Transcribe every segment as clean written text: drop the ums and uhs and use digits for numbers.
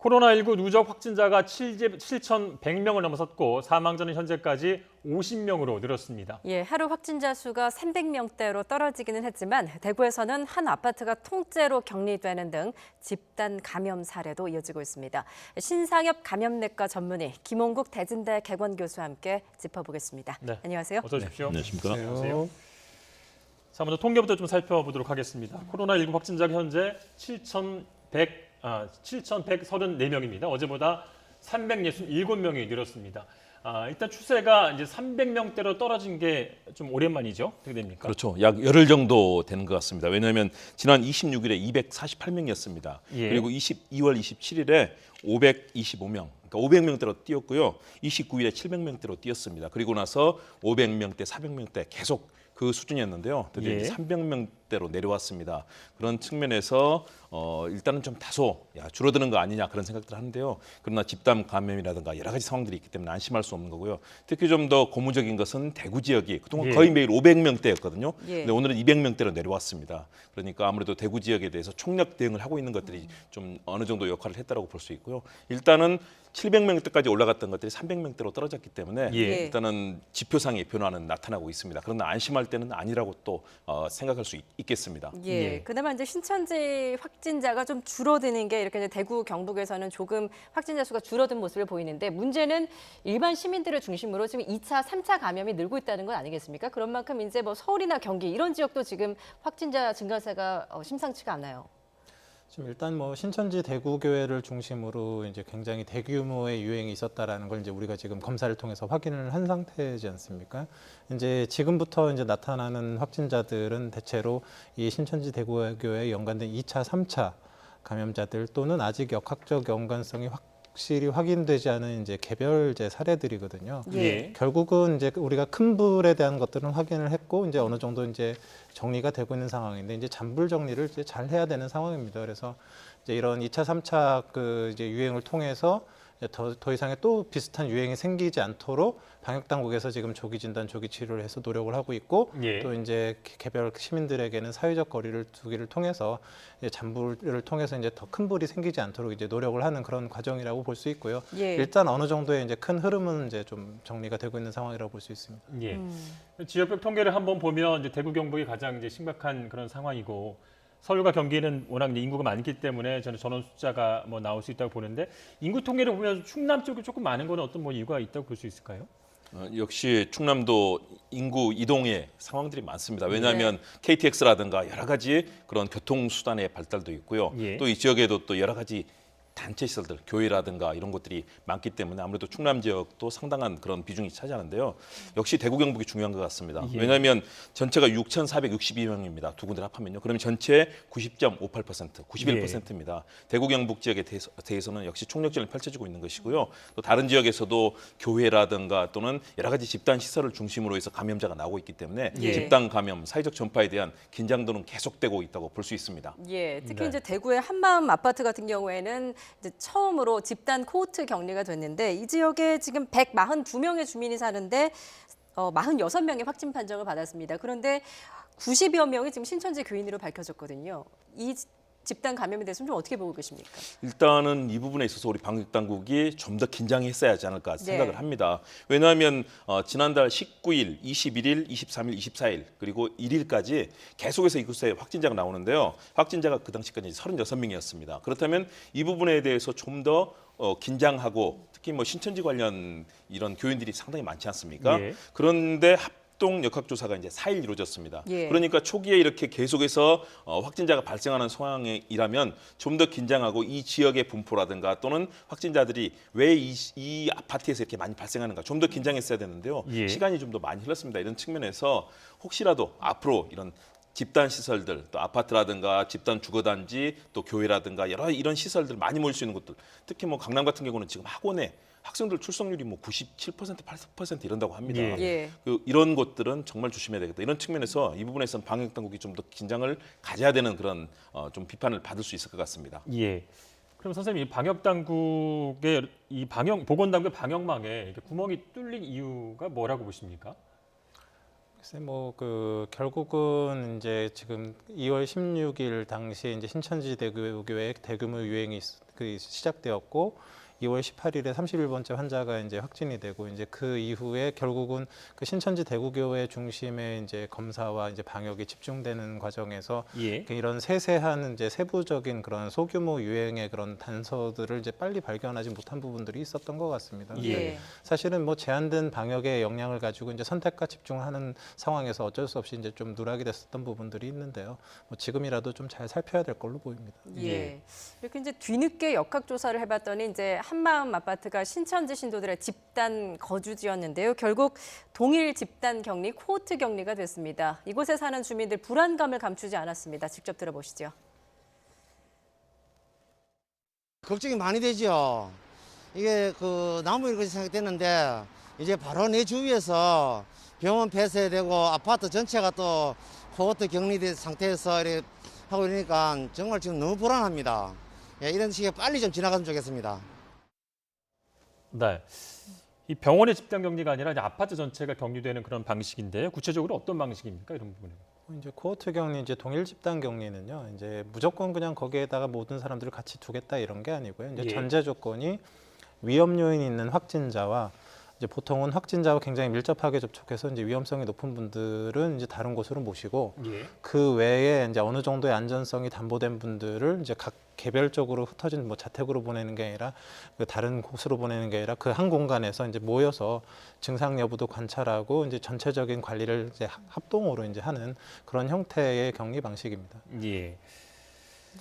코로나19 누적 확진자가 7,100명을 넘어섰고 사망자는 현재까지 50명으로 늘었습니다. 예, 하루 확진자 수가 300명대로 떨어지기는 했지만 대구에서는 한 아파트가 통째로 격리되는 등 집단 감염 사례도 이어지고 있습니다. 신상엽 감염내과 전문의 김홍국 대진대 개원 교수와 함께 짚어보겠습니다. 네. 안녕하세요. 어서 오십시오. 네, 안녕하십니까. 안녕하세요. 자, 먼저 통계부터 좀 살펴보도록 하겠습니다. 코로나19 확진자가 현재 7,134명입니다. 어제보다 367명이 늘었습니다. 일단 추세가 이제 300명대로 떨어진 게 좀 오랜만이죠? 어떻게 됩니까? 그렇죠. 약 열흘 정도 되는 것 같습니다. 왜냐하면 지난 26일에 248명이었습니다. 예. 그리고 2월 27일에 525명, 그러니까 500명대로 뛰었고요. 29일에 700명대로 뛰었습니다. 그리고 나서 500명대, 400명대 계속 그 수준이었는데요. 드디어 예. 300명대로 내려왔습니다. 그런 측면에서 일단은 좀 다소 줄어드는 거 아니냐 그런 생각들을 하는데요. 그러나 집단 감염이라든가 여러 가지 상황들이 있기 때문에 안심할 수 없는 거고요. 특히 좀 더 고무적인 것은 대구 지역이 그동안 예. 거의 매일 500명대였거든요. 예. 근데 오늘은 200명대로 내려왔습니다. 그러니까 아무래도 대구 지역에 대해서 총력 대응을 하고 있는 것들이 좀 어느 정도 역할을 했다고 볼 수 있고요. 일단은 700명대까지 올라갔던 것들이 300명대로 떨어졌기 때문에 예. 일단은 지표상의 변화는 나타나고 있습니다. 그러나 안심할 때는 아니라고 또 생각할 수 있겠습니다. 예, 예. 그나마 이제 신천지 확진자가 좀 줄어드는 게 이렇게 이제 대구, 경북에서는 조금 확진자 수가 줄어든 모습을 보이는데 문제는 일반 시민들을 중심으로 지금 2차, 3차 감염이 늘고 있다는 건 아니겠습니까? 그런 만큼 이제 뭐 서울이나 경기 이런 지역도 지금 확진자 증가세가 심상치가 않아요. 지금 일단 뭐 신천지 대구교회를 중심으로 이제 굉장히 대규모의 유행이 있었다라는 걸 이제 우리가 지금 검사를 통해서 확인을 한 상태지 않습니까? 이제 지금부터 이제 나타나는 확진자들은 대체로 이 신천지 대구교회에 연관된 2차, 3차 감염자들 또는 아직 역학적 연관성이 확실히 확인되지 않은 이제 개별제 사례들이거든요. 예. 결국은 이제 우리가 큰 불에 대한 것들은 확인을 했고 이제 어느 정도 이제 정리가 되고 있는 상황인데 이제 잔불 정리를 이제 잘 해야 되는 상황입니다. 그래서 이제 이런 2차, 3차 그 이제 유행을 통해서 더 이상의 또 비슷한 유행이 생기지 않도록 방역 당국에서 지금 조기 진단, 조기 치료를 해서 노력을 하고 있고 예. 또 이제 개별 시민들에게는 사회적 거리를 두기를 통해서 이제 잔불을 통해서 이제 더 큰 불이 생기지 않도록 이제 노력을 하는 그런 과정이라고 볼 수 있고요. 예. 일단 어느 정도의 이제 큰 흐름은 이제 좀 정리가 되고 있는 상황이라고 볼 수 있습니다. 예. 지역별 통계를 한번 보면 이제 대구 경북이 가장 이제 심각한 그런 상황이고 서울과 경기는 워낙 이제 인구가 많기 때문에 저는 전원 숫자가 뭐 나올 수 있다고 보는데 인구 통계를 보면 충남 쪽이 조금 많은 거는 어떤 뭐 이유가 있다고 볼 수 있을까요? 역시 충남도 인구 이동의 상황들이 많습니다. 왜냐하면 KTX라든가 여러 가지 그런 교통수단의 발달도 있고요. 예. 또 이 지역에도 또 여러 가지 단체 시설들, 교회라든가 이런 것들이 많기 때문에 아무래도 충남 지역도 상당한 그런 비중이 차지하는데요. 역시 대구 경북이 중요한 것 같습니다. 예. 왜냐하면 전체가 6,462명입니다. 두 군데를 합하면요. 그러면 전체 90.58%, 91%입니다. 대구 경북 지역에 대해서는 역시 총력전이 펼쳐지고 있는 것이고요. 또 다른 지역에서도 교회라든가 또는 여러 가지 집단 시설을 중심으로 해서 감염자가 나오고 있기 때문에 예. 집단 감염, 사회적 전파에 대한 긴장도는 계속되고 있다고 볼 수 있습니다. 예, 특히 네. 이제 대구의 한마음 아파트 같은 경우에는 이제 처음으로 집단 코호트 격리가 됐는데 이 지역에 지금 142명의 주민이 사는데 46명의 확진 판정을 받았습니다. 그런데 90여 명이 지금 신천지 교인으로 밝혀졌거든요. 이 집단 감염에 대해서는 좀 어떻게 보고 계십니까? 일단은 이 부분에 있어서 우리 방역 당국이 좀 더 긴장했어야 하지 않을까 생각을 네. 합니다. 왜냐하면 지난달 19일, 21일, 23일, 24일 그리고 1일까지 계속해서 이곳에 확진자가 나오는데요. 확진자가 그 당시까지 36명이었습니다. 그렇다면 이 부분에 대해서 좀 더 긴장하고 특히 뭐 신천지 관련 이런 교인들이 상당히 많지 않습니까? 예. 그런데 합동 역학조사가 이제 4일 이루어졌습니다. 예. 그러니까 초기에 이렇게 계속해서 확진자가 발생하는 상황이라면 좀 더 긴장하고 이 지역의 분포라든가 또는 확진자들이 왜 이 아파트에서 이렇게 많이 발생하는가 좀 더 긴장했어야 되는데요. 예. 시간이 좀 더 많이 흘렀습니다. 이런 측면에서 혹시라도 앞으로 이런 집단 시설들, 또 아파트라든가 집단 주거단지, 또 교회라든가 여러 이런 시설들 많이 모일 수 있는 곳들, 특히 뭐 강남 같은 경우는 지금 학원에 학생들 출석률이 뭐 97%, 80% 이런다고 합니다. 예. 예. 이런 것들은 정말 조심해야 되겠다. 이런 측면에서 이 부분에서는 방역 당국이 좀 더 긴장을 가져야 되는 그런 좀 비판을 받을 수 있을 것 같습니다. 예. 그럼 선생님 이 방역 당국의 이 보건 당국의 방역망에 이렇게 구멍이 뚫린 이유가 뭐라고 보십니까? 글쎄 뭐 그 결국은 이제 지금 2월 16일 당시에 이제 신천지 대교회 대규모 유행이 시작되었고 2월 18일에 31번째 환자가 이제 확진이 되고 이제 그 이후에 결국은 그 신천지 대구교회 중심의 이제 검사와 이제 방역이 집중되는 과정에서 예. 이런 세세한 이제 세부적인 그런 소규모 유행의 그런 단서들을 이제 빨리 발견하지 못한 부분들이 있었던 것 같습니다. 예. 사실은 뭐 제한된 방역의 역량을 가지고 이제 선택과 집중하는 상황에서 어쩔 수 없이 이제 좀 누락이 됐었던 부분들이 있는데요. 뭐 지금이라도 좀 잘 살펴야 될 걸로 보입니다. 예. 이렇게 이제 뒤늦게 역학 조사를 해봤더니 이제 한마음 아파트가 신천지 신도들의 집단 거주지였는데요. 결국 동일 집단 격리, 코호트 격리가 됐습니다. 이곳에 사는 주민들 불안감을 감추지 않았습니다. 직접 들어보시죠. 걱정이 많이 되죠. 이게 그 나무 일것이 생각됐는데 이제 바로 내 주위에서 병원 폐쇄되고 아파트 전체가 또 코호트 격리된 상태에서 이렇게 하고 이러니까 정말 지금 너무 불안합니다. 예, 이런 시기가 빨리 좀 지나갔으면 좋겠습니다. 네. 이 병원의 집단 격리가 아니라 이제 아파트 전체가 격리되는 그런 방식인데요. 구체적으로 어떤 방식입니까? 이런 부분은. 이제 코호트 격리, 이제 동일 집단 격리는요. 이제 무조건 그냥 거기에다가 모든 사람들을 같이 두겠다 이런 게 아니고요. 이제 예. 전제 조건이 위험 요인이 있는 확진자와 이제 보통은 확진자와 굉장히 밀접하게 접촉해서 이제 위험성이 높은 분들은 이제 다른 곳으로 모시고 예. 그 외에 이제 어느 정도의 안전성이 담보된 분들을 이제 각 개별적으로 흩어진 뭐 자택으로 보내는 게 아니라 그 다른 곳으로 보내는 게 아니라 그 한 공간에서 이제 모여서 증상 여부도 관찰하고 이제 전체적인 관리를 이제 합동으로 이제 하는 그런 형태의 격리 방식입니다. 예.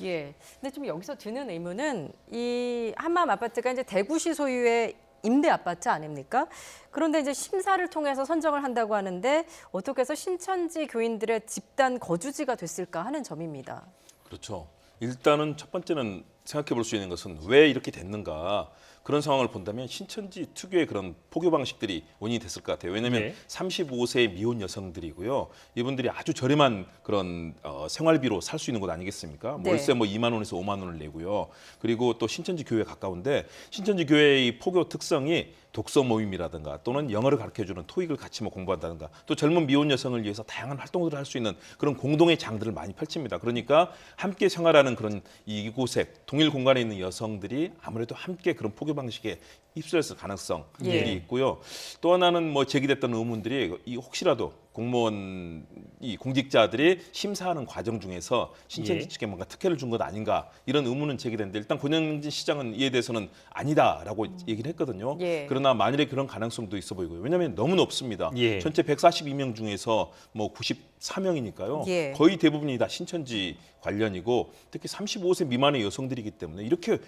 예. 근데 좀 여기서 드는 의문은 이 한마음 아파트가 이제 대구시 소유의 임대 아파트 아닙니까? 그런데 이제 심사를 통해서 선정을 한다고 하는데 어떻게 해서 신천지 교인들의 집단 거주지가 됐을까 하는 점입니다. 그렇죠. 일단은 첫 번째는 생각해 볼 수 있는 것은 왜 이렇게 됐는가. 그런 상황을 본다면 신천지 특유의 그런 포교 방식들이 원인이 됐을 것 같아요. 왜냐하면 네. 35세 미혼 여성들이고요. 이분들이 아주 저렴한 그런 생활비로 살 수 있는 곳 아니겠습니까? 네. 월세 뭐 2만 원에서 5만 원을 내고요. 그리고 또 신천지 교회에 가까운데 신천지 교회의 이 포교 특성이 독서 모임이라든가 또는 영어를 가르쳐주는 토익을 같이 뭐 공부한다든가 또 젊은 미혼 여성을 위해서 다양한 활동들을 할 수 있는 그런 공동의 장들을 많이 펼칩니다. 그러니까 함께 생활하는 그런 이곳에 동일 공간에 있는 여성들이 아무래도 함께 그런 포교 방식에 휩쓸렸을 가능성들이 예. 있고요. 또 하나는 뭐 제기됐던 의문들이 이 혹시라도 공무원 이 공직자들이 심사하는 과정 중에서 신천지 예. 측에 뭔가 특혜를 준 것 아닌가 이런 의문은 제기됐는데 일단 권영진 시장은 이에 대해서는 아니다라고 얘기를 했거든요. 예. 그러나 만일에 그런 가능성도 있어 보이고요. 왜냐하면 너무 높습니다. 예. 전체 142명 중에서 뭐 94명이니까요. 예. 거의 대부분이 다 신천지 관련이고 특히 35세 미만의 여성들이기 때문에 이렇게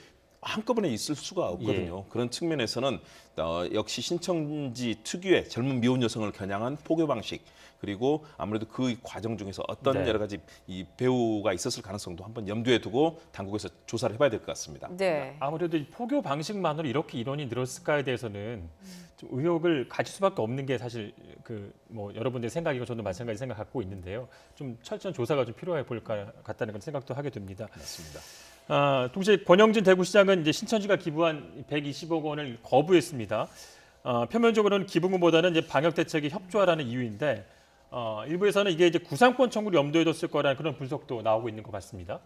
한꺼번에 있을 수가 없거든요. 그런 측면에서는 역시 신천지 특유의 젊은 미혼 여성을 겨냥한 포교 방식 그리고 아무래도 그 과정 중에서 어떤 네. 여러 가지 이 배우가 있었을 가능성도 한번 염두에 두고 당국에서 조사를 해봐야 될 것 같습니다. 네. 아무래도 이 포교 방식만으로 이렇게 인원이 늘었을까에 대해서는 좀 의혹을 가질 수밖에 없는 게 사실 그 뭐 여러분들의 생각이고 저도 마찬가지 생각 갖고 있는데요. 좀 철저한 조사가 좀 필요해 보일 것 같다는 그런 생각도 하게 됩니다. 맞습니다. 동시에 권영진 대구시장은 이제 신천지가 기부한 120억 원을 거부했습니다. 표면적으로는 기부금보다는 이제 방역 대책에 협조하라는 이유인데 일부에서는 이게 이제 구상권 청구를 염두에 뒀을 거라는 그런 분석도 나오고 있는 것 같습니다.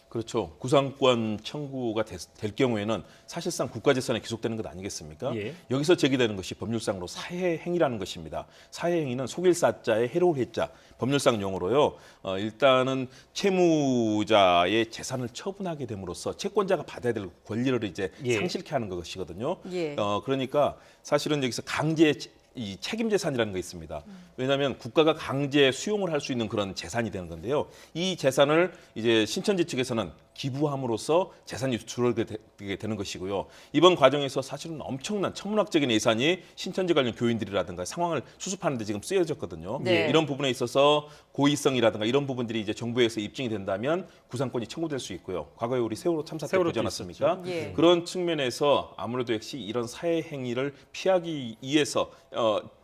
그렇죠. 구상권 청구가 될 경우에는 사실상 국가재산에 기속되는 것 아니겠습니까? 예. 여기서 제기되는 것이 법률상으로 사해행위라는 것입니다. 사해행위는 속일 사자에 해로울 해자 법률상 용어로요. 일단은 채무자의 재산을 처분하게 됨으로써 채권자가 받아야 될 권리를 이제 예. 상실케 하는 것이거든요. 예. 그러니까 사실은 여기서 강제 이 책임 재산이라는 게 있습니다. 왜냐하면 국가가 강제 수용을 할 수 있는 그런 재산이 되는 건데요. 이 재산을 이제 신천지 측에서는 기부함으로써 재산이 줄어들게 되는 것이고요. 이번 과정에서 사실은 엄청난 천문학적인 예산이 신천지 관련 교인들이라든가 상황을 수습하는 데 지금 쓰여졌거든요. 네. 이런 부분에 있어서 고의성이라든가 이런 부분들이 이제 정부에서 입증이 된다면 구상권이 청구될 수 있고요. 과거에 우리 세월호 참사 때 세월호 보지 때 않았습니까? 있었죠. 예. 그런 측면에서 아무래도 역시 이런 사회 행위를 피하기 위해서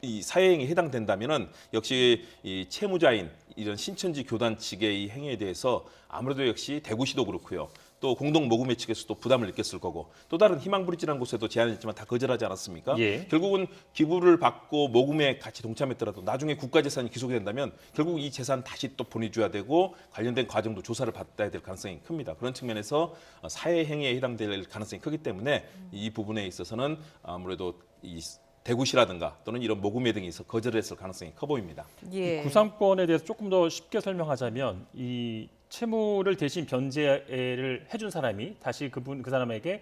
이 사회 행위에 해당된다면은 역시 이 채무자인 이런 신천지 교단 측의 이 행위에 대해서 아무래도 역시 대구시도 그렇고요. 또 공동 모금회 측에서도 부담을 느꼈을 거고 또 다른 희망브릿지라는 곳에도 제안을 했지만 다 거절하지 않았습니까? 예. 결국은 기부를 받고 모금에 같이 동참했더라도 나중에 국가재산이 기속이 된다면 결국 이 재산 다시 또 보내줘야 되고 관련된 과정도 조사를 받아야 될 가능성이 큽니다. 그런 측면에서 사회 행위에 해당될 가능성이 크기 때문에 이 부분에 있어서는 아무래도 이 대구시라든가 또는 이런 모금회 등이 있어 거절했을 가능성이 커 보입니다. 예. 구상권에 대해서 조금 더 쉽게 설명하자면 이 채무를 대신 변제를 해준 사람이 다시 그 사람에게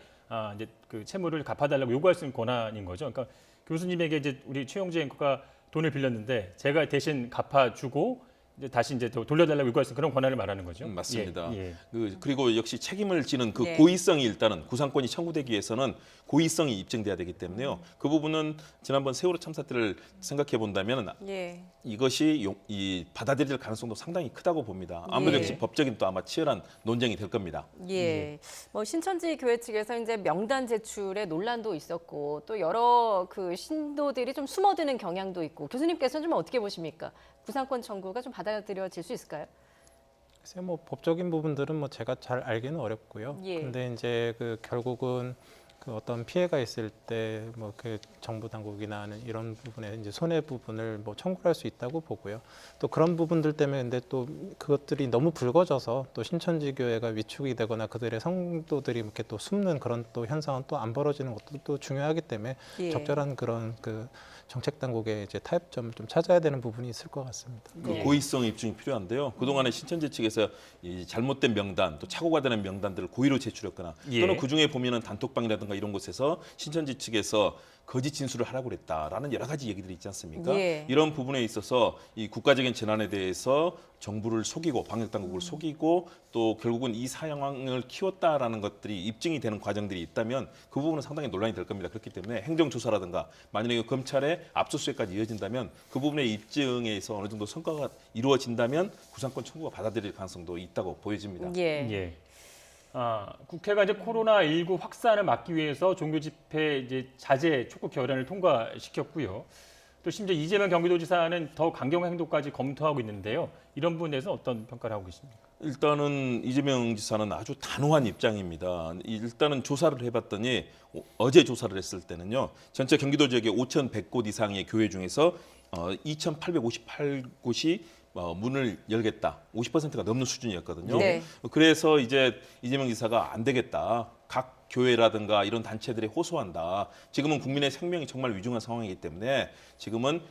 이제 그 채무를 갚아달라고 요구할 수 있는 권한인 거죠. 그러니까 교수님에게 이제 우리 최용재 앵커가 돈을 빌렸는데 제가 대신 갚아주고 이제 다시 이제 돌려달라고 요구할 수 있는 그런 권한을 말하는 거죠. 맞습니다. 예. 그리고 역시 책임을 지는 그 네. 고의성이 일단은 구상권이 청구되기 위해서는 고의성이 입증돼야 되기 때문에요. 그 부분은 지난번 세월호 참사 때를 생각해 본다면 예. 이것이 이 받아들일 가능성도 상당히 크다고 봅니다. 아무래도 예. 역시 법적인 또 아마 치열한 논쟁이 될 겁니다. 예. 뭐 신천지 교회 측에서 이제 명단 제출에 논란도 있었고 또 여러 그 신도들이 좀 숨어드는 경향도 있고 교수님께서는 좀 어떻게 보십니까? 구상권 청구가 좀 받아들여질 수 있을까요? 글쎄 뭐 법적인 부분들은 뭐 제가 잘 알기는 어렵고요. 예. 근데 이제 그 결국은 그 어떤 피해가 있을 때 뭐 그 정부 당국이나 하는 이런 부분에 이제 손해 부분을 뭐 청구할 수 있다고 보고요. 또 그런 부분들 때문에 근데 또 그것들이 너무 불거져서 또 신천지 교회가 위축이 되거나 그들의 성도들이 이렇게 또 숨는 그런 또 현상은 또 안 벌어지는 것도 또 중요하기 때문에 예. 적절한 그런 그 정책 당국의 이제 타협점을 좀 찾아야 되는 부분이 있을 것 같습니다. 그 네. 고의성 입증이 필요한데요. 그동안에 신천지 측에서 이 잘못된 명단 또 착오가 되는 명단들을 고의로 제출했거나 예. 또는 그중에 보면은 단톡방이라든가 이런 곳에서 신천지 측에서 거짓 진술을 하라고 그랬다라는 여러 가지 얘기들이 있지 않습니까? 예. 이런 부분에 있어서 이 국가적인 재난에 대해서 정부를 속이고 방역 당국을 속이고 또 결국은 이 상황을 키웠다라는 것들이 입증이 되는 과정들이 있다면 그 부분은 상당히 논란이 될 겁니다. 그렇기 때문에 행정조사라든가 만약에 검찰의 압수수색까지 이어진다면 그 부분의 입증에서 어느 정도 성과가 이루어진다면 구상권 청구가 받아들일 가능성도 있다고 보여집니다. 예. 예. 국회가 이제 코로나19 확산을 막기 위해서 종교 집회 이제 자제 촉구 결연을 통과시켰고요. 또 심지어 이재명 경기도지사는 더 강경 행동까지 검토하고 있는데요. 이런 부분에서 어떤 평가를 하고 계십니까? 일단은 이재명 지사는 아주 단호한 입장입니다. 일단은 조사를 해봤더니 어제 조사를 했을 때는요. 전체 경기도 지역의 5,100곳 이상의 교회 중에서 2,858곳이 문을 열겠다. 50%가 넘는 수준이었거든요. 네. 그래서 이제 이재명 지사가 안 되겠다. 각 교회라든가 이런 단체들이 호소한다. 지금은 국민의 생명이 정말 위중한 상황이기 때문에 지금은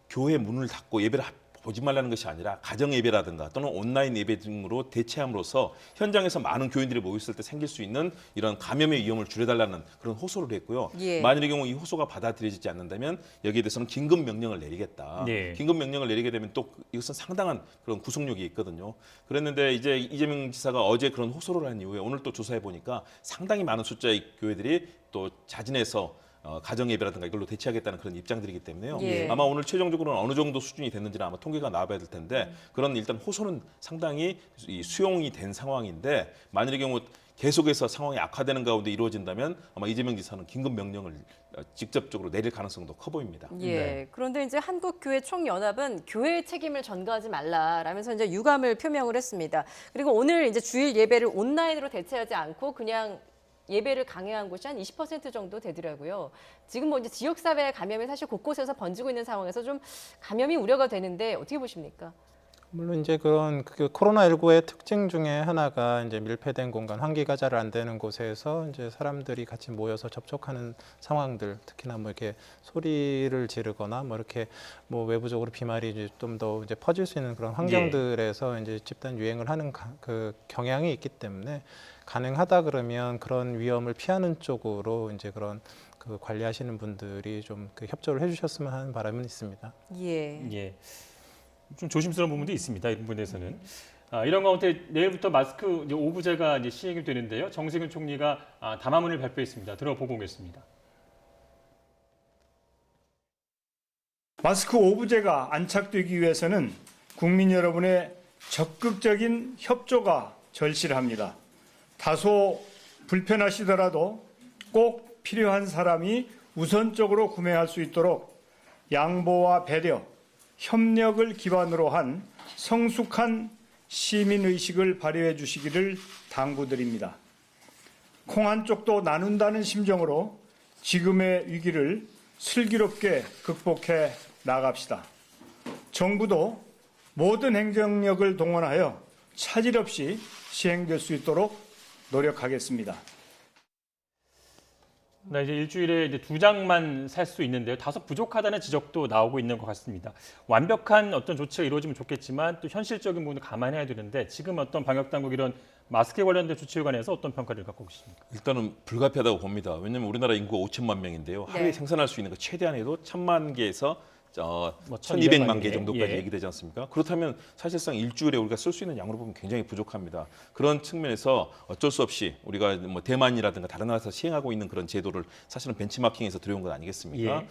교회 문을 닫고 예배를 보지 말라는 것이 아니라 가정 예배라든가 또는 온라인 예배 등으로 대체함으로써 현장에서 많은 교인들이 모였을 때 생길 수 있는 이런 감염의 위험을 줄여달라는 그런 호소를 했고요. 예. 만일의 경우 이 호소가 받아들여지지 않는다면 여기에 대해서는 긴급 명령을 내리겠다. 네. 긴급 명령을 내리게 되면 또 이것은 상당한 그런 구속력이 있거든요. 그랬는데 이제 이재명 지사가 어제 그런 호소를 한 이후에 오늘 또 조사해 보니까 상당히 많은 숫자의 교회들이 또 자진해서 가정 예배라든가 이걸로 대체하겠다는 그런 입장들이기 때문에요. 예. 아마 오늘 최종적으로는 어느 정도 수준이 됐는지는 아마 통계가 나와봐야 될 텐데 그런 일단 호소는 상당히 수용이 된 상황인데 만일의 경우 계속해서 상황이 악화되는 가운데 이루어진다면 아마 이재명 지사는 긴급 명령을 직접적으로 내릴 가능성도 커 보입니다. 예. 네. 그런데 이제 한국교회 총연합은 교회의 책임을 전가하지 말라라면서 이제 유감을 표명을 했습니다. 그리고 오늘 이제 주일 예배를 온라인으로 대체하지 않고 그냥 예배를 강행한 곳이 한 20% 정도 되더라고요. 지금 뭐 이제 지역사회 감염이 사실 곳곳에서 번지고 있는 상황에서 좀 감염이 우려가 되는데 어떻게 보십니까? 물론 이제 그런 그 코로나19의 특징 중에 하나가 이제 밀폐된 공간, 환기가 잘 안 되는 곳에서 이제 사람들이 같이 모여서 접촉하는 상황들, 특히나 뭐 이렇게 소리를 지르거나 뭐 이렇게 뭐 외부적으로 비말이 좀 더 이제 퍼질 수 있는 그런 환경들에서 이제 집단 유행을 하는 그 경향이 있기 때문에 가능하다 그러면 그런 위험을 피하는 쪽으로 이제 그런 그 관리하시는 분들이 좀 그 협조를 해주셨으면 하는 바람은 있습니다. 예. 예. 좀 조심스러운 부분도 있습니다. 이 부분에서는. 이런 가운데 내일부터 마스크 이제 5부제가 이제 시행이 되는데요. 정세균 총리가 담화문을 발표했습니다. 들어보고 오겠습니다. 마스크 5부제가 안착되기 위해서는 국민 여러분의 적극적인 협조가 절실합니다. 다소 불편하시더라도 꼭 필요한 사람이 우선적으로 구매할 수 있도록 양보와 배려, 협력을 기반으로 한 성숙한 시민의식을 발휘해 주시기를 당부드립니다. 콩 한 쪽도 나눈다는 심정으로 지금의 위기를 슬기롭게 극복해 나갑시다. 정부도 모든 행정력을 동원하여 차질 없이 시행될 수 있도록 노력하겠습니다. 네, 이제 일주일에 이제 2장만 살 수 있는데요. 다소 부족하다는 지적도 나오고 있는 것 같습니다. 완벽한 어떤 조치가 이루어지면 좋겠지만 또 현실적인 부분을 감안해야 되는데 지금 어떤 방역 당국 이런 마스크에 관련된 조치에 관해서 어떤 평가를 갖고 계십니까? 일단은 불가피하다고 봅니다. 왜냐하면 우리나라 인구가 5천만 명인데요. 하루에 네. 생산할 수 있는 거 최대한 해도 1,000만 개에서 뭐 1,200만 개 정도까지 예. 얘기되지 않습니까? 그렇다면 사실상 일주일에 우리가 쓸 수 있는 양으로 보면 굉장히 부족합니다. 그런 측면에서 어쩔 수 없이 우리가 뭐 대만이라든가 다른 나라에서 시행하고 있는 그런 제도를 사실은 벤치마킹해서 들여온 것 아니겠습니까? 예.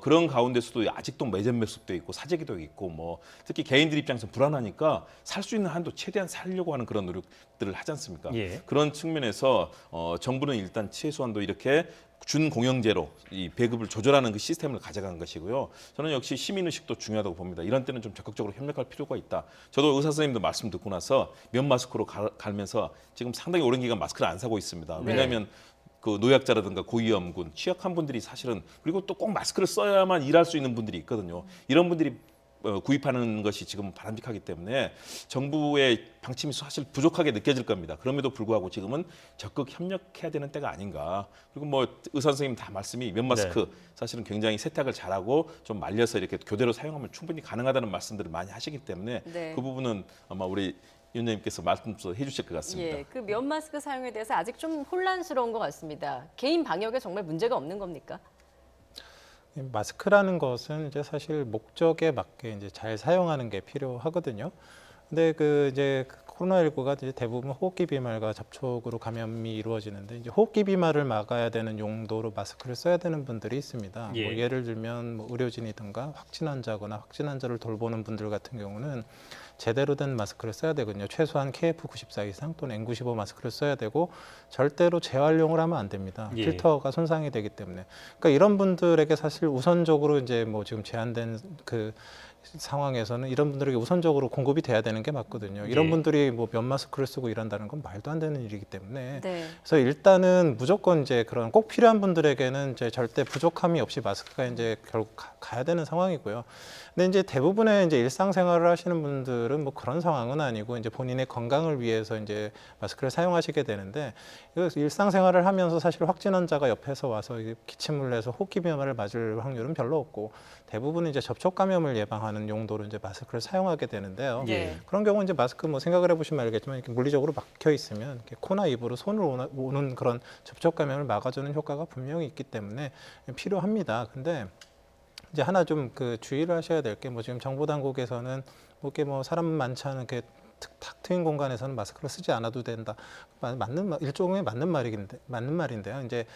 그런 가운데서도 아직도 매점 매습도 있고 사재기도 있고 뭐 특히 개인들 입장에서 불안하니까 살 수 있는 한도 최대한 살려고 하는 그런 노력들을 하지 않습니까? 예. 그런 측면에서 정부는 일단 최소한도 이렇게 준공영제로 이 배급을 조절하는 그 시스템을 가져간 것이고요. 저는 역시 시민의식도 중요하다고 봅니다. 이런 때는 좀 적극적으로 협력할 필요가 있다. 저도 의사 선생님도 말씀 듣고 나서 면 마스크로 갈면서 지금 상당히 오랜 기간 마스크를 안 사고 있습니다. 왜냐하면 그 노약자라든가 고위험군, 취약한 분들이 사실은 그리고 또 꼭 마스크를 써야만 일할 수 있는 분들이 있거든요. 이런 분들이 구입하는 것이 지금 바람직하기 때문에 정부의 방침이 사실 부족하게 느껴질 겁니다. 그럼에도 불구하고 지금은 적극 협력해야 되는 때가 아닌가. 그리고 뭐 의사 선생님 다 말씀이 면 마스크 사실은 굉장히 세탁을 잘하고 좀 말려서 이렇게 교대로 사용하면 충분히 가능하다는 말씀들을 많이 하시기 때문에 네. 그 부분은 아마 우리 위원장님께서 말씀 해주실 것 같습니다. 예, 그 면 마스크 사용에 대해서 아직 좀 혼란스러운 것 같습니다. 개인 방역에 정말 문제가 없는 겁니까? 마스크라는 것은 이제 사실 목적에 맞게 이제 잘 사용하는 게 필요하거든요. 근데 그 이제 코로나19가 이제 대부분 호흡기 비말과 접촉으로 감염이 이루어지는데 이제 호흡기 비말을 막아야 되는 용도로 마스크를 써야 되는 분들이 있습니다. 예. 뭐 예를 들면 뭐 의료진이든가 확진 환자거나 확진 환자를 돌보는 분들 같은 경우는 제대로 된 마스크를 써야 되거든요. 최소한 KF94 이상 또는 N95 마스크를 써야 되고 절대로 재활용을 하면 안 됩니다. 예. 필터가 손상이 되기 때문에. 그러니까 이런 분들에게 사실 우선적으로 이제 뭐 지금 제한된 그 상황에서는 이런 분들에게 우선적으로 공급이 돼야 되는 게 맞거든요. 이런 예. 분들이 뭐 면 마스크를 쓰고 일한다는 건 말도 안 되는 일이기 때문에 네. 그래서 일단은 무조건 이제 그런 꼭 필요한 분들에게는 이제 절대 부족함이 없이 마스크가 이제 결국 가야 되는 상황이고요. 근데 이제 대부분의 이제 일상생활을 하시는 분들은 뭐 그런 상황은 아니고 이제 본인의 건강을 위해서 이제 마스크를 사용하시게 되는데 일상생활을 하면서 사실 확진 환자가 옆에서 와서 기침을 해서 호흡기 비말을 맞을 확률은 별로 없고 대부분은 이제 접촉 감염을 예방하는 용도로 이제 마스크를 사용하게 되는데요. 예. 그런 경우 이제 마스크 뭐 생각을 해보시면 알겠지만 이렇게 물리적으로 막혀 있으면 이렇게 코나 입으로 손을 오는 그런 접촉 감염을 막아주는 효과가 분명히 있기 때문에 필요합니다. 근데 이제 하나 좀 그 주의를 하셔야 될 게 뭐 지금 정부 당국에서는 뭐 이렇게 뭐 사람 많지 않은 게 탁 트인 공간에서는 마스크를 쓰지 않아도 된다. 일종의 맞는 말인데요. 이제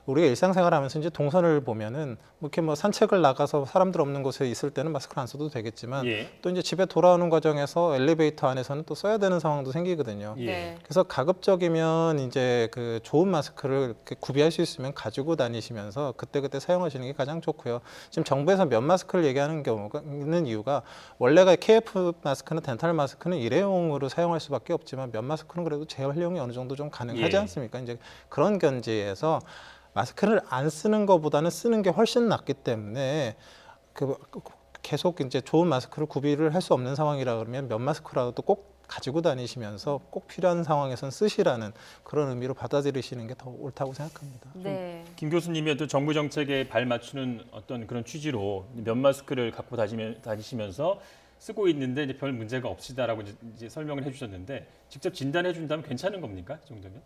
우리가 일상생활하면서 이제 동선을 보면은 뭐 이렇게 뭐 산책을 나가서 사람들 없는 곳에 있을 때는 마스크를 안 써도 되겠지만 예. 또 이제 집에 돌아오는 과정에서 엘리베이터 안에서는 또 써야 되는 상황도 생기거든요. 예. 네. 그래서 가급적이면 이제 그 좋은 마스크를 이렇게 구비할 수 있으면 가지고 다니시면서 그때그때 사용하시는 게 가장 좋고요. 지금 정부에서 면 마스크를 얘기하는 경우가 있는 이유가 원래가 KF 마스크나 덴탈 마스크는 일회용으로 사용할 수밖에 없지만 면 마스크는 그래도 재활용이 어느 정도 좀 가능하지 예. 않습니까? 이제 그런 견지에서 마스크를 안 쓰는 것보다는 쓰는 게 훨씬 낫기 때문에 계속 이제 좋은 마스크를 구비를 할 수 없는 상황이라 그러면 면 마스크라도 꼭 가지고 다니시면서 꼭 필요한 상황에선 쓰시라는 그런 의미로 받아들이시는 게 더 옳다고 생각합니다. 네. 김 교수님이 어떤 정부 정책에 발 맞추는 어떤 그런 취지로 면 마스크를 갖고 다니시면서 쓰고 있는데 이제 별 문제가 없시다라고 이제 설명을 해주셨는데 직접 진단해 준다면 괜찮은 겁니까? 이 정도면?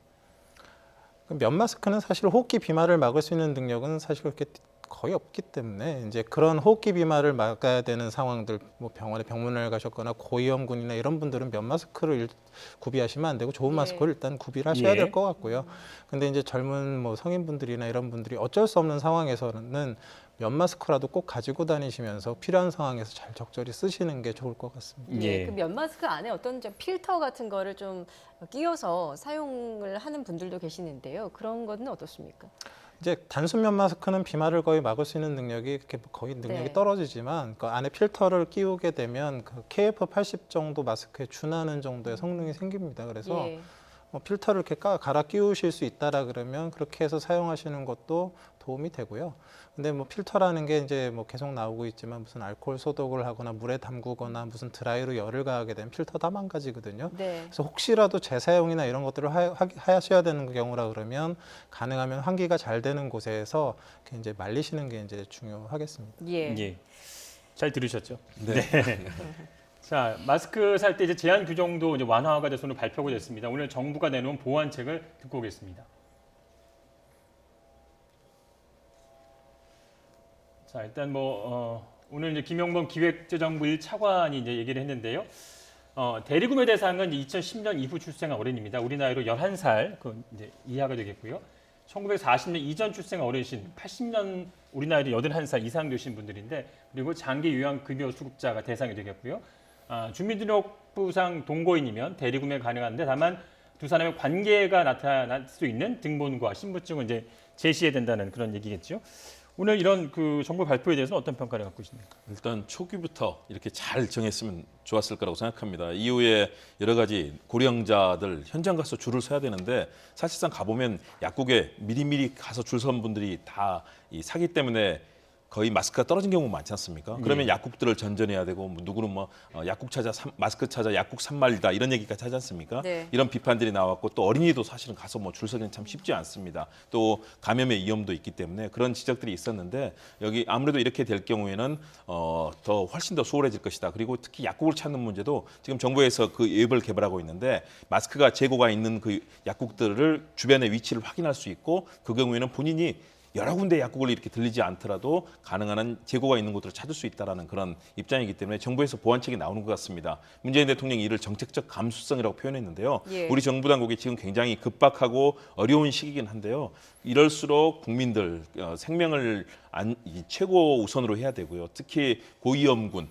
면 마스크는 사실 호흡기 비말을 막을 수 있는 능력은 사실 그렇게 거의 없기 때문에 이제 그런 호흡기 비말을 막아야 되는 상황들 뭐 병원에 병문안을 가셨거나 고위험군이나 이런 분들은 면 마스크를 구비하시면 안 되고 좋은 예. 마스크를 일단 구비를 하셔야 예. 될 것 같고요. 근데 이제 젊은 뭐 성인분들이나 이런 분들이 어쩔 수 없는 상황에서는 면 마스크라도 꼭 가지고 다니시면서 필요한 상황에서 잘 적절히 쓰시는 게 좋을 것 같습니다. 예. 예. 그 면 마스크 안에 어떤 좀 필터 같은 거를 좀 끼워서 사용을 하는 분들도 계시는데요. 그런 거는 어떻습니까? 이제 단순면 마스크는 비말을 거의 막을 수 있는 능력이 이렇게 거의 능력이 네. 떨어지지만 그 안에 필터를 끼우게 되면 그 KF80 정도 마스크에 준하는 정도의 성능이 생깁니다. 그래서 예. 필터를 이렇게 갈아 끼우실 수 있다라 그러면 그렇게 해서 사용하시는 것도 도움이 되고요. 근데 뭐 필터라는 게 이제 뭐 계속 나오고 있지만 무슨 알코올 소독을 하거나 물에 담그거나 무슨 드라이로 열을 가하게 되면 필터 다 망가지거든요. 네. 그래서 혹시라도 재사용이나 이런 것들을 하셔야 되는 경우라 그러면 가능하면 환기가 잘 되는 곳에서 이렇게 이제 말리시는 게 이제 중요하겠습니다. 예. 예. 잘 들으셨죠? 네. 자, 마스크 살 때 이제 제한 규정도 이제 완화가 돼서 오늘 발표가 됐습니다. 오늘 정부가 내놓은 보완책을 듣고 오겠습니다. 자, 일단 오늘 이제 김영범 기획재정부 1차관이 이제 얘기를 했는데요. 대리구매 대상은 2010년 이후 출생한 어린이입니다. 우리 나이로 11살 그 이제 이하가 되겠고요. 1940년 이전 출생 어르신, 80년 우리 나이로 81살 이상 되신 분들인데, 그리고 장기 요양급여 수급자가 대상이 되겠고요. 주민등록부상 동거인이면 대리구매 가능한데, 다만 두 사람의 관계가 나타날 수 있는 등본과 신분증을 이제 제시해야 된다는 그런 얘기겠죠. 오늘 이런 그 정부 발표에 대해서는 어떤 평가를 갖고 계십니까? 일단 초기부터 이렇게 잘 정했으면 좋았을 거라고 생각합니다. 이후에 여러 가지 고령자들 현장 가서 줄을 서야 되는데, 사실상 가보면 약국에 미리미리 가서 줄 선 분들이 다 이 사기 때문에 거의 마스크가 떨어진 경우가 많지 않습니까? 그러면 약국들을 전전해야 되고, 누구는 약국 찾아 마스크 찾아 약국 산말이다 이런 얘기까지 하지 않습니까? 네. 이런 비판들이 나왔고, 또 어린이도 사실은 가서 줄 서기는 참 쉽지 않습니다. 또 감염의 위험도 있기 때문에 그런 지적들이 있었는데, 여기 아무래도 이렇게 될 경우에는 더 훨씬 더 수월해질 것이다. 그리고 특히 약국을 찾는 문제도 지금 정부에서 그 앱을 개발하고 있는데, 마스크가 재고가 있는 그 약국들을 주변의 위치를 확인할 수 있고, 그 경우에는 본인이 여러 군데 약국을 이렇게 들리지 않더라도 가능한 한 재고가 있는 곳들을 찾을 수 있다는 그런 입장이기 때문에 정부에서 보완책이 나오는 것 같습니다. 문재인 대통령이 이를 정책적 감수성이라고 표현했는데요. 예. 우리 정부 당국이 지금 굉장히 급박하고 어려운 시기긴 한데요. 이럴수록 국민들 생명을 최고 우선으로 해야 되고요. 특히 고위험군,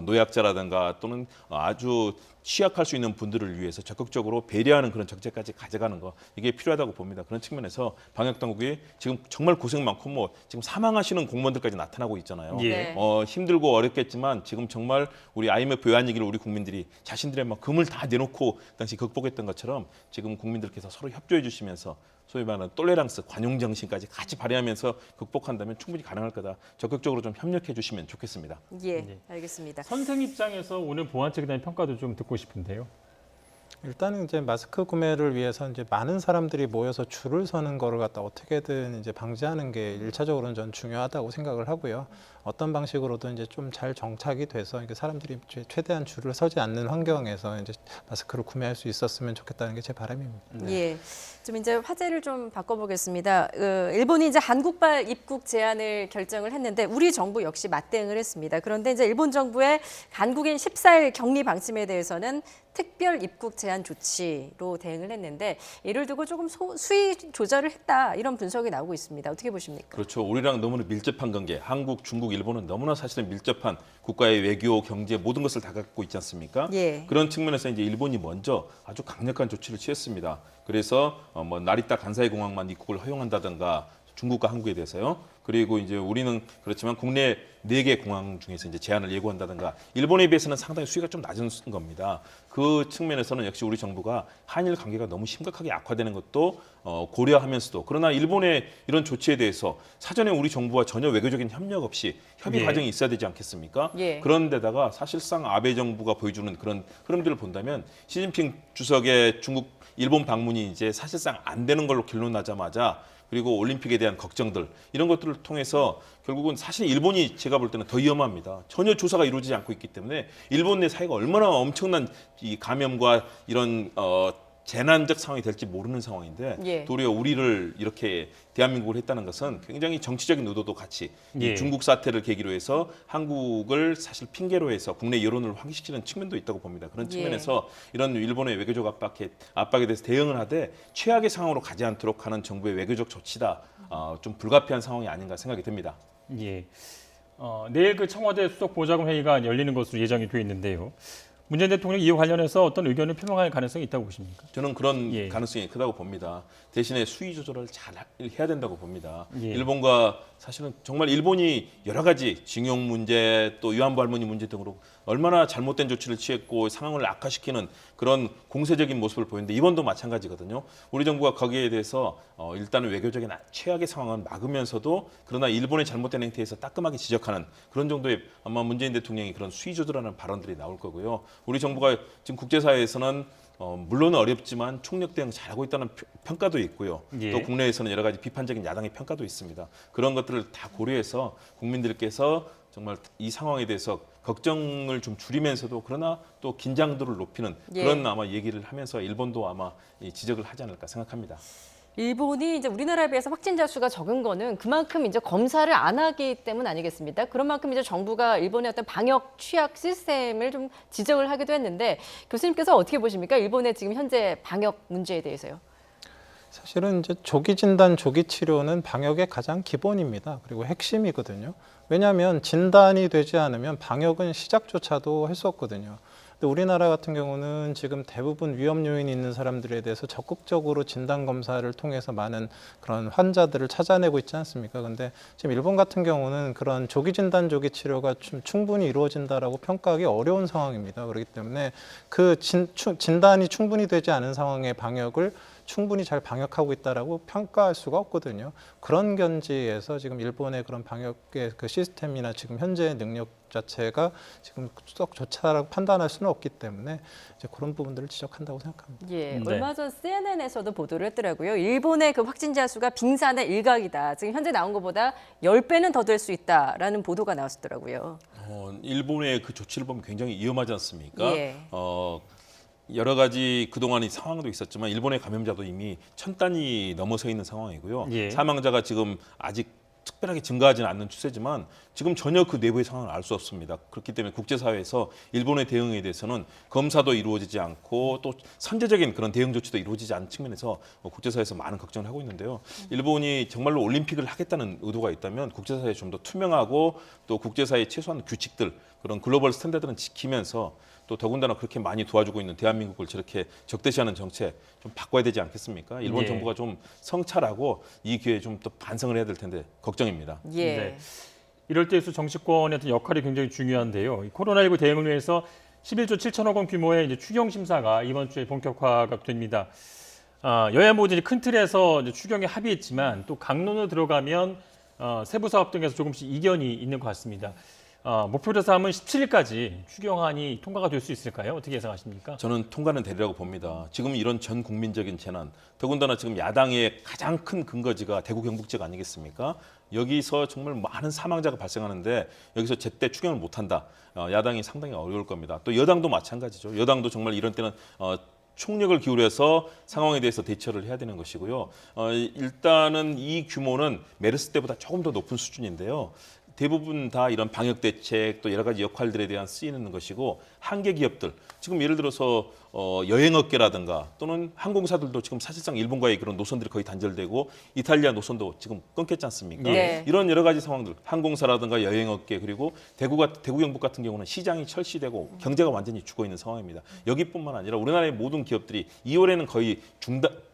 노약자라든가 또는 아주 취약할 수 있는 분들을 위해서 적극적으로 배려하는 그런 정책까지 가져가는 거, 이게 필요하다고 봅니다. 그런 측면에서 방역 당국이 지금 정말 고생 많고 지금 사망하시는 공무원들까지 나타나고 있잖아요. 네. 힘들고 어렵겠지만 지금 정말 우리 IMF 외환위기를 우리 국민들이 자신들의 금을 다 내놓고 당시 극복했던 것처럼 지금 국민들께서 서로 협조해 주시면서 소위 말하는 똘레랑스, 관용 정신까지 같이 발휘하면서 극복한다면 충분히 가능할 거다. 적극적으로 좀 협력해 주시면 좋겠습니다. 예. 네. 알겠습니다. 선생 입장에서 오늘 보완책에 대한 평가도 좀 듣고 싶은데요. 일단은 이제 마스크 구매를 위해서 이제 많은 사람들이 모여서 줄을 서는 거를 갖다 어떻게든 이제 방지하는 게 일차적으로는 전 중요하다고 생각을 하고요. 어떤 방식으로든 이제 좀 잘 정착이 돼서 이게 사람들이 최대한 줄을 서지 않는 환경에서 이제 마스크를 구매할 수 있었으면 좋겠다는 게 제 바람입니다. 예. 좀 이제 화제를 좀 바꿔보겠습니다. 일본이 이제 한국발 입국 제한을 결정을 했는데 우리 정부 역시 맞대응을 했습니다. 그런데 이제 일본 정부의 한국인 14일 격리 방침에 대해서는 특별 입국 제한 조치로 대응을 했는데, 이를 두고 조금 수위 조절을 했다, 이런 분석이 나오고 있습니다. 어떻게 보십니까? 그렇죠. 우리랑 너무나 밀접한 관계, 한국, 중국, 일본은 너무나 사실은 밀접한 국가의 외교, 경제 모든 것을 다 갖고 있지 않습니까? 예. 그런 측면에서 이제 일본이 먼저 아주 강력한 조치를 취했습니다. 그래서 나리타 간사이 공항만 입국을 허용한다든가, 중국과 한국에 대해서요. 그리고 이제 우리는 그렇지만 국내 4개 공항 중에서 이제 제한을 예고한다든가, 일본에 비해서는 상당히 수위가 좀 낮은 겁니다. 그 측면에서는 역시 우리 정부가 한일 관계가 너무 심각하게 악화되는 것도 고려하면서도, 그러나 일본의 이런 조치에 대해서 사전에 우리 정부와 전혀 외교적인 협력 없이 협의 예. 과정이 있어야 되지 않겠습니까? 예. 그런데다가 사실상 아베 정부가 보여주는 그런 흐름들을 본다면, 시진핑 주석의 일본 방문이 이제 사실상 안 되는 걸로 결론 나자마자, 그리고 올림픽에 대한 걱정들, 이런 것들을 통해서 결국은 사실 일본이 제가 볼 때는 더 위험합니다. 전혀 조사가 이루어지지 않고 있기 때문에 일본 내 사회가 얼마나 엄청난 이 감염과 이런 재난적 상황이 될지 모르는 상황인데, 예. 도리어 우리를 이렇게 대한민국을 했다는 것은 굉장히 정치적인 의도도 같이 예. 이 중국 사태를 계기로 해서 한국을 사실 핑계로 해서 국내 여론을 확인시키는 측면도 있다고 봅니다. 그런 측면에서 이런 일본의 외교적 압박에 대해서 대응을 하되 최악의 상황으로 가지 않도록 하는 정부의 외교적 조치다. 좀 불가피한 상황이 아닌가 생각이 듭니다. 예. 내일 그 청와대 수석 보좌관 회의가 열리는 것으로 예정이 돼 있는데요. 문재인 대통령 이와 관련해서 어떤 의견을 표명할 가능성이 있다고 보십니까? 저는 그런 예. 가능성이 크다고 봅니다. 대신에 수위 조절을 잘 해야 된다고 봅니다. 예. 일본과 사실은 정말 일본이 여러 가지 징용 문제 또 위안부 할머니 문제 등으로 얼마나 잘못된 조치를 취했고 상황을 악화시키는 그런 공세적인 모습을 보이는데 이번도 마찬가지거든요. 우리 정부가 거기에 대해서 일단은 외교적인 최악의 상황은 막으면서도 그러나 일본의 잘못된 행태에서 따끔하게 지적하는 그런 정도의 아마 문재인 대통령이 그런 수위 조절하는 발언들이 나올 거고요. 우리 정부가 지금 국제사회에서는 물론 어렵지만 총력 대응 잘하고 있다는 평가도 있고요. 예. 또 국내에서는 여러 가지 비판적인 야당의 평가도 있습니다. 그런 것들을 다 고려해서 국민들께서 정말 이 상황에 대해서 걱정을 좀 줄이면서도 그러나 또 긴장도를 높이는 예. 그런 아마 얘기를 하면서 일본도 아마 이 지적을 하지 않을까 생각합니다. 일본이 이제 우리나라에 비해서 확진자 수가 적은 거는 그만큼 이제 검사를 안 하기 때문 아니겠습니까? 그런 만큼 이제 정부가 일본의 어떤 방역 취약 시스템을 좀 지적을 하기도 했는데 교수님께서 어떻게 보십니까? 일본의 지금 현재 방역 문제에 대해서요. 사실은 이제 조기 진단, 조기 치료는 방역의 가장 기본입니다. 그리고 핵심이거든요. 왜냐하면 진단이 되지 않으면 방역은 시작조차도 할 수 없거든요. 근데 우리나라 같은 경우는 지금 대부분 위험 요인이 있는 사람들에 대해서 적극적으로 진단 검사를 통해서 많은 그런 환자들을 찾아내고 있지 않습니까? 근데 지금 일본 같은 경우는 그런 조기 진단, 조기 치료가 충분히 이루어진다라고 평가하기 어려운 상황입니다. 그렇기 때문에 그 진단이 충분히 되지 않은 상황의 방역을 충분히 잘 방역하고 있다라고 평가할 수가 없거든요. 그런 견지에서 지금 일본의 그런 방역의 그 시스템이나 지금 현재의 능력 자체가 지금 썩 좋다라고 판단할 수는 없기 때문에 이제 그런 부분들을 지적한다고 생각합니다. 예, 네. 얼마 전 CNN에서도 보도를 했더라고요. 일본의 그 확진자 수가 빙산의 일각이다. 지금 현재 나온 것보다 10배는 더 될 수 있다라는 보도가 나왔더라고요. 일본의 그 조치를 보면 굉장히 위험하지 않습니까? 예. 여러 가지 그동안의 상황도 있었지만 일본의 감염자도 이미 1000단이 넘어서 있는 상황이고요. 예. 사망자가 지금 아직 특별하게 증가하지는 않는 추세지만 지금 전혀 그 내부의 상황을 알 수 없습니다. 그렇기 때문에 국제사회에서 일본의 대응에 대해서는 검사도 이루어지지 않고 또 선제적인 그런 대응 조치도 이루어지지 않은 측면에서 국제사회에서 많은 걱정을 하고 있는데요. 일본이 정말로 올림픽을 하겠다는 의도가 있다면 국제사회에 좀 더 투명하고 또 국제사회의 최소한 규칙들 그런 글로벌 스탠다드는 지키면서 또 더군다나 그렇게 많이 도와주고 있는 대한민국을 저렇게 적대시하는 정책 좀 바꿔야 되지 않겠습니까? 일본 예. 정부가 좀 성찰하고 이 기회에 좀 더 반성을 해야 될 텐데 걱정입니다. 예. 네. 이럴 때에서 정치권의 어떤 역할이 굉장히 중요한데요. 이 코로나19 대응을 위해서 11조 7천억 원 규모의 이제 추경 심사가 이번 주에 본격화가 됩니다. 여야 모두 이제 큰 틀에서 이제 추경에 합의했지만 또 강론으로 들어가면 세부 사업 등에서 조금씩 이견이 있는 것 같습니다. 목표로 삼은 17일까지 추경안이 통과가 될 수 있을까요? 어떻게 예상하십니까? 저는 통과는 되리라고 봅니다. 지금 이런 전 국민적인 재난, 더군다나 지금 야당의 가장 큰 근거지가 대구 경북지역 아니겠습니까? 여기서 정말 많은 사망자가 발생하는데 여기서 제때 추경을 못한다. 야당이 상당히 어려울 겁니다. 또 여당도 마찬가지죠. 여당도 정말 이런 때는 총력을 기울여서 상황에 대해서 대처를 해야 되는 것이고요. 일단은 이 규모는 메르스 때보다 조금 더 높은 수준인데요. 대부분 다 이런 방역 대책 또 여러 가지 역할들에 대한 쓰이는 것이고 한계 기업들 지금 예를 들어서 여행업계라든가 또는 항공사들도 지금 사실상 일본과의 그런 노선들이 거의 단절되고 이탈리아 노선도 지금 끊겼지 않습니까? 네. 이런 여러 가지 상황들 항공사라든가 여행업계 그리고 대구 경북 같은 경우는 시장이 철시되고 경제가 완전히 죽어 있는 상황입니다. 여기뿐만 아니라 우리나라의 모든 기업들이 2월에는 거의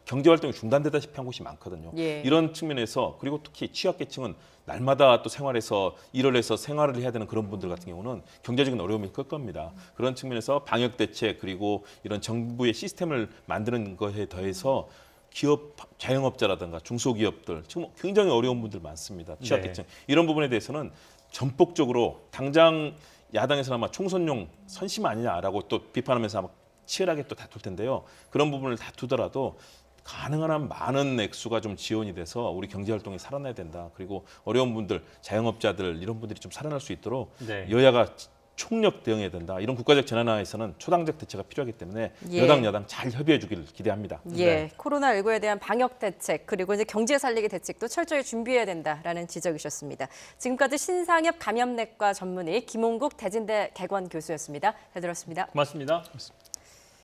경제 활동이 중단되다시피 한 곳이 많거든요. 예. 이런 측면에서 그리고 특히 취약계층은 날마다 또 생활에서 일을 해서 생활을 해야 되는 그런 분들 같은 경우는 경제적인 어려움이 클 겁니다. 그런 측면에서 방역 대책 그리고 이런 정부의 시스템을 만드는 것에 더해서 기업 자영업자라든가 중소기업들 지금 굉장히 어려운 분들 많습니다. 취약계층 이런 부분에 대해서는 전폭적으로 당장 야당에서는 아마 총선용 선심 아니냐라고 또 비판하면서 아마 치열하게 또 다툴 텐데요. 그런 부분을 다투더라도 가능한 한 많은 액수가 좀 지원이 돼서 우리 경제 활동이 살아나야 된다. 그리고 어려운 분들, 자영업자들 이런 분들이 좀 살아날 수 있도록 네. 여야가 총력 대응해야 된다. 이런 국가적 재난화에서는 초당적 대처가 필요하기 때문에 예. 여당, 야당 잘 협의해 주기를 기대합니다. 예, 코로나19에 대한 방역 대책 그리고 이제 경제 살리기 대책도 철저히 준비해야 된다라는 지적이셨습니다. 지금까지 신상엽 감염내과 전문의 김홍국 대진대 개관 교수였습니다. 잘 들었습니다. 고맙습니다.